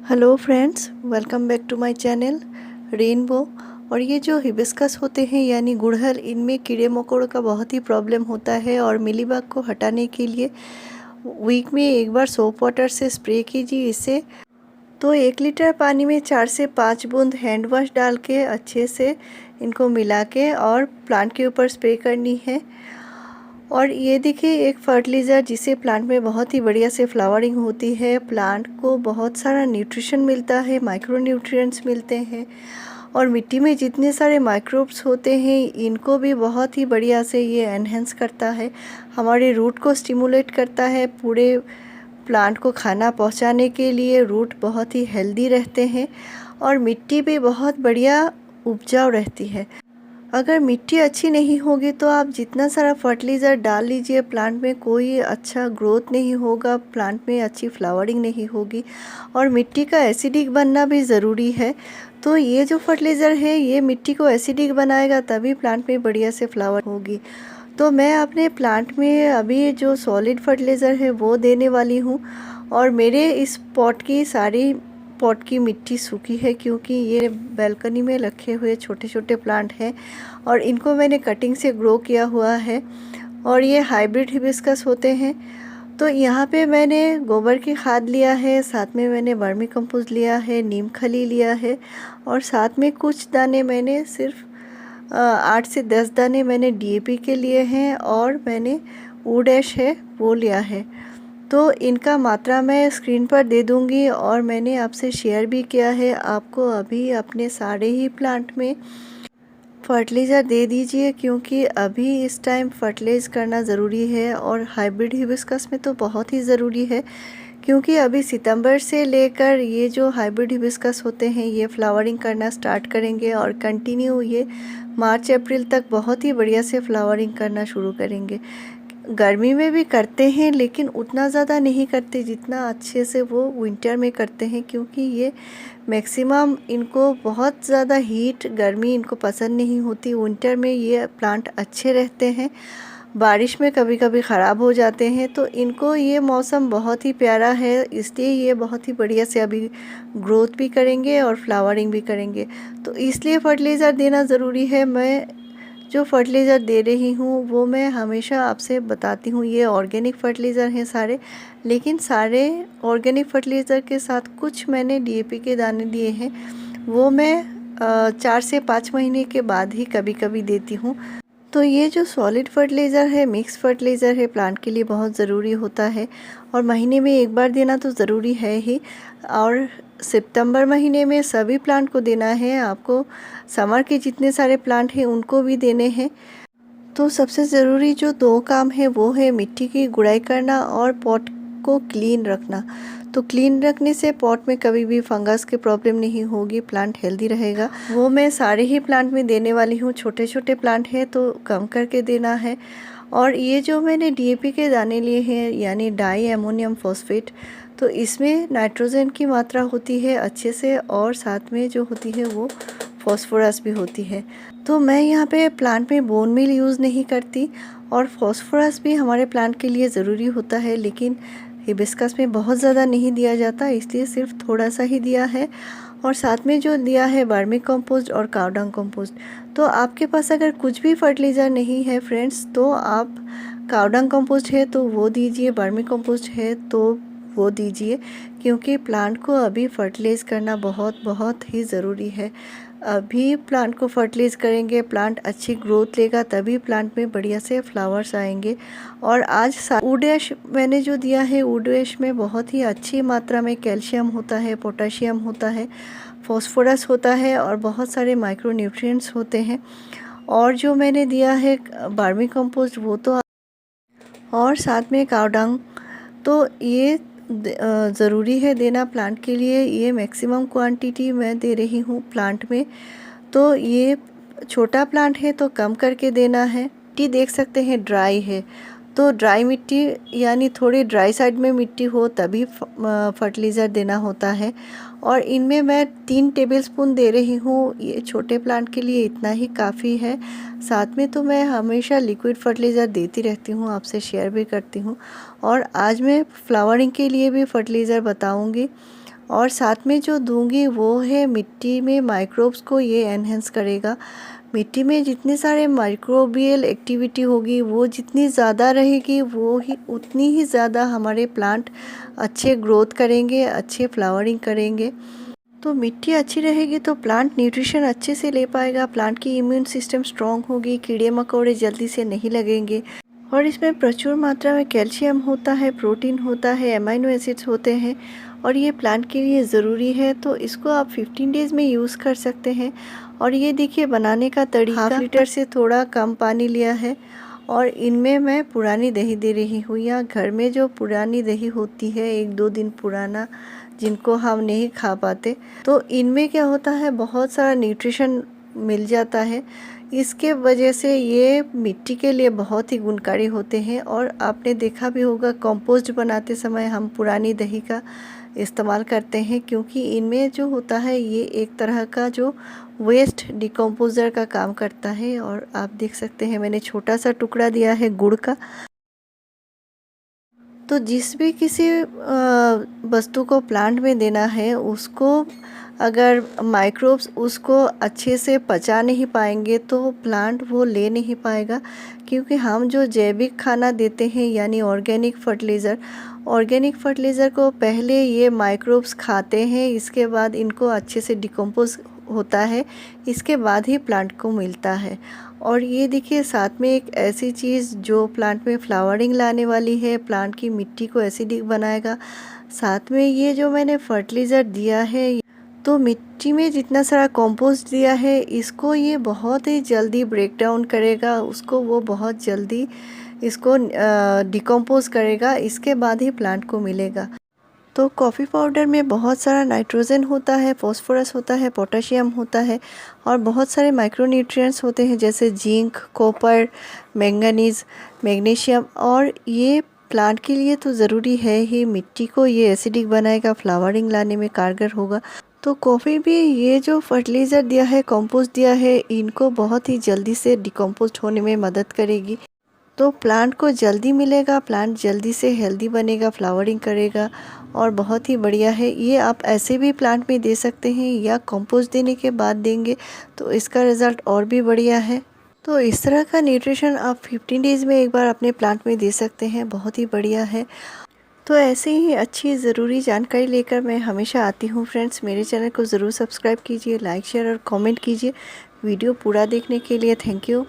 Hello friends, welcome back to my channel Rainbow. और ये जो हिबिस्कस होते हैं यानी गुड़हल, इनमें कीड़े मकोड़ों का बहुत ही प्रॉब्लम होता है। और मिलीबग को हटाने के लिए वीक में एक बार सोप वाटर से स्प्रे कीजिए इससे। तो 1 लीटर पानी में 4 से 5 बूंद हैंड वॉश डाल के अच्छे से इनको मिला के और प्लांट के ऊपर स्प्रे करनी है। और ये देखिए एक फर्टिलाइज़र जिससे प्लांट में बहुत ही बढ़िया से फ्लावरिंग होती है। प्लांट को बहुत सारा न्यूट्रिशन मिलता है, माइक्रो न्यूट्रिएंट्स मिलते हैं। और मिट्टी में जितने सारे माइक्रोब्स होते हैं इनको भी बहुत ही बढ़िया से ये एनहेंस करता है, हमारे रूट को स्टिमुलेट करता है। पूरे प्लांट को खाना पहुंचाने के लिए रूट बहुत ही हेल्दी रहते हैं और मिट्टी भी बहुत बढ़िया उपजाऊ रहती है। अगर मिट्टी अच्छी नहीं होगी तो आप जितना सारा फर्टिलाइज़र डाल लीजिए, प्लांट में कोई अच्छा ग्रोथ नहीं होगा, प्लांट में अच्छी फ्लावरिंग नहीं होगी। और मिट्टी का एसिडिक बनना भी ज़रूरी है। तो ये जो फर्टिलाइज़र है ये मिट्टी को एसिडिक बनाएगा, तभी प्लांट में बढ़िया से फ्लावर होगी। तो मैं अपने प्लांट में अभी जो सॉलिड फर्टिलाइज़र है वो देने वाली हूँ। और मेरे इस पॉट की मिट्टी सूखी है क्योंकि ये बालकनी में रखे हुए छोटे छोटे प्लांट हैं और इनको मैंने कटिंग से ग्रो किया हुआ है। और ये हाइब्रिड हिबिस्कस होते हैं। तो यहाँ पे मैंने गोबर की खाद लिया है, साथ में मैंने वर्मी कंपोस्ट लिया है, नीम खली लिया है और साथ में कुछ दाने मैंने सिर्फ 8 से 10 दाने मैंने डीएपी के लिए हैं और मैंने वुड ऐश है वो लिया है। तो इनका मात्रा मैं स्क्रीन पर दे दूंगी और मैंने आपसे शेयर भी किया है। आपको अभी अपने सारे ही प्लांट में फर्टिलाइज़र दे दीजिए क्योंकि अभी इस टाइम फर्टिलाइज़ करना ज़रूरी है। और हाइब्रिड हिबिस्कस में तो बहुत ही ज़रूरी है क्योंकि अभी सितंबर से लेकर ये जो हाइब्रिड हिबिस्कस होते हैं ये फ्लावरिंग करना स्टार्ट करेंगे और कंटिन्यू ये मार्च अप्रैल तक बहुत ही बढ़िया से फ्लावरिंग करना शुरू करेंगे। गर्मी में भी करते हैं लेकिन उतना ज़्यादा नहीं करते जितना अच्छे से वो विंटर में करते हैं, क्योंकि ये मैक्सिमम इनको बहुत ज़्यादा हीट गर्मी इनको पसंद नहीं होती। विंटर में ये प्लांट अच्छे रहते हैं, बारिश में कभी कभी ख़राब हो जाते हैं। तो इनको ये मौसम बहुत ही प्यारा है, इसलिए ये बहुत ही बढ़िया से अभी ग्रोथ भी करेंगे और फ्लावरिंग भी करेंगे। तो इसलिए फर्टिलाइज़र देना ज़रूरी है। मैं जो फर्टिलाइज़र दे रही हूँ वो मैं हमेशा आपसे बताती हूँ, ये ऑर्गेनिक फर्टिलाइज़र हैं सारे। लेकिन सारे ऑर्गेनिक फर्टिलाइज़र के साथ कुछ मैंने डीएपी के दाने दिए हैं, वो मैं 4 से 5 महीने के बाद ही कभी कभी देती हूँ। तो ये जो सॉलिड फर्टिलाइज़र है, मिक्स फर्टिलाइज़र है, प्लांट के लिए बहुत ज़रूरी होता है और महीने में एक बार देना तो ज़रूरी है ही। और सितंबर महीने में सभी प्लांट को देना है आपको, समर के जितने सारे प्लांट हैं उनको भी देने हैं। तो सबसे ज़रूरी जो 2 काम है वो है मिट्टी की गुड़ाई करना और पॉट को क्लीन रखना। तो क्लीन रखने से पॉट में कभी भी फंगस की प्रॉब्लम नहीं होगी, प्लांट हेल्दी रहेगा। वो मैं सारे ही प्लांट में देने वाली हूँ, छोटे छोटे प्लांट हैं तो कम करके देना है। और ये जो मैंने डीएपी के दाने लिए हैं यानी डाई अमोनियम फॉस्फेट, तो इसमें नाइट्रोजन की मात्रा होती है अच्छे से और साथ में जो होती है वो फॉस्फोरस भी होती है। तो मैं यहाँ पे प्लांट में बोन मील यूज़ नहीं करती और फॉस्फोरस भी हमारे प्लांट के लिए ज़रूरी होता है, लेकिन हिबिस्कस में बहुत ज़्यादा नहीं दिया जाता, इसलिए सिर्फ थोड़ा सा ही दिया है। और साथ में जो दिया है वर्मी कंपोस्ट और काव डंग कंपोस्ट। तो आपके पास अगर कुछ भी फर्टिलाइज़र नहीं है फ्रेंड्स, तो आप काव डंग कंपोस्ट है तो वो दीजिए, वर्मी कंपोस्ट है तो वो दीजिए, क्योंकि प्लांट को अभी फर्टिलाइज़ करना बहुत बहुत ही ज़रूरी है। अभी प्लांट को फर्टिलाइज करेंगे, प्लांट अच्छी ग्रोथ लेगा, तभी प्लांट में बढ़िया से फ्लावर्स आएंगे। और आज वुड ऐश मैंने जो दिया है, वुड ऐश में बहुत ही अच्छी मात्रा में कैल्शियम होता है, पोटाशियम होता है, फॉस्फोरस होता है और बहुत सारे माइक्रो न्यूट्रिएंट्स होते हैं। और जो मैंने दिया है वर्मी कंपोस्ट वो तो, और साथ में काव डंग, तो ये ज़रूरी है देना प्लांट के लिए। ये मैक्सिमम क्वांटिटी मैं दे रही हूँ प्लांट में। तो ये छोटा प्लांट है तो कम करके देना है। मिट्टी देख सकते हैं ड्राई है, तो ड्राई मिट्टी यानी थोड़ी ड्राई साइड में मिट्टी हो तभी फर्टिलाइज़र देना होता है। और इनमें मैं 3 टेबलस्पून दे रही हूँ, ये छोटे प्लांट के लिए इतना ही काफ़ी है। साथ में तो मैं हमेशा लिक्विड फर्टिलाइज़र देती रहती हूँ, आपसे शेयर भी करती हूँ। और आज मैं फ्लावरिंग के लिए भी फर्टिलाइज़र बताऊँगी। और साथ में जो दूंगी वो है मिट्टी में माइक्रोब्स को ये एनहेंस करेगा। मिट्टी में जितने सारे माइक्रोबियल एक्टिविटी होगी वो जितनी ज़्यादा रहेगी वो ही उतनी ही ज़्यादा हमारे प्लांट अच्छे ग्रोथ करेंगे, अच्छे फ्लावरिंग करेंगे। तो मिट्टी अच्छी रहेगी तो प्लांट न्यूट्रिशन अच्छे से ले पाएगा, प्लांट की इम्यून सिस्टम स्ट्रॉन्ग होगी, कीड़े मकोड़े जल्दी से नहीं लगेंगे। और इसमें प्रचुर मात्रा में कैल्शियम होता है, प्रोटीन होता है, अमाइनो एसिड्स होते हैं और ये प्लांट के लिए ज़रूरी है। तो इसको आप 15 डेज़ में यूज़ कर सकते हैं। और ये देखिए बनाने का तरीका, 1/2 लीटर से थोड़ा कम पानी लिया है और इनमें मैं पुरानी दही दे रही हूँ, या घर में जो पुरानी दही होती है 1-2 दिन पुराना, जिनको हम नहीं खा पाते, तो इनमें क्या होता है बहुत सारा न्यूट्रिशन मिल जाता है। इसके वजह से ये मिट्टी के लिए बहुत ही गुणकारी होते हैं। और आपने देखा भी होगा कंपोस्ट बनाते समय हम पुरानी दही का इस्तेमाल करते हैं, क्योंकि इनमें जो होता है ये एक तरह का जो वेस्ट डिकम्पोज़र का काम करता है। और आप देख सकते हैं मैंने छोटा सा टुकड़ा दिया है गुड़ का। तो जिस भी किसी वस्तु को प्लांट में देना है उसको अगर माइक्रोब्स उसको अच्छे से पचा नहीं पाएंगे तो प्लांट वो ले नहीं पाएगा। क्योंकि हम जो जैविक खाना देते हैं यानी ऑर्गेनिक फर्टिलाइज़र को पहले ये माइक्रोब्स खाते हैं, इसके बाद इनको अच्छे से डिकम्पोज होता है, इसके बाद ही प्लांट को मिलता है। और ये देखिए साथ में एक ऐसी चीज़ जो प्लांट में फ्लावरिंग लाने वाली है, प्लांट की मिट्टी को एसिडिक बनाएगा। साथ में ये जो मैंने फर्टिलाइज़र दिया है तो मिट्टी में जितना सारा कंपोस्ट दिया है इसको ये बहुत ही जल्दी ब्रेक डाउन करेगा, उसको वो बहुत जल्दी इसको डिकम्पोज करेगा, इसके बाद ही प्लांट को मिलेगा। तो कॉफ़ी पाउडर में बहुत सारा नाइट्रोजन होता है, फास्फोरस होता है, पोटेशियम होता है और बहुत सारे माइक्रोन्यूट्रिएंट्स होते हैं जैसे जिंक, कॉपर, मैंगनीज, मैग्नीशियम। और ये प्लांट के लिए तो ज़रूरी है ही, मिट्टी को ये एसिडिक बनाएगा, फ्लावरिंग लाने में कारगर होगा। तो कॉफ़ी भी ये जो फर्टिलाइज़र दिया है, कंपोस्ट दिया है, इनको बहुत ही जल्दी से डिकम्पोस्ट होने में मदद करेगी। तो प्लांट को जल्दी मिलेगा, प्लांट जल्दी से हेल्दी बनेगा, फ्लावरिंग करेगा और बहुत ही बढ़िया है। ये आप ऐसे भी प्लांट में दे सकते हैं या कंपोस्ट देने के बाद देंगे तो इसका रिज़ल्ट और भी बढ़िया है। तो इस तरह का न्यूट्रिशन आप 15 डेज़ में एक बार अपने प्लांट में दे सकते हैं, बहुत ही बढ़िया है। तो ऐसे ही अच्छी ज़रूरी जानकारी लेकर मैं हमेशा आती हूँ फ्रेंड्स। मेरे चैनल को ज़रूर सब्सक्राइब कीजिए, लाइक शेयर और कमेंट कीजिए। वीडियो पूरा देखने के लिए थैंक यू।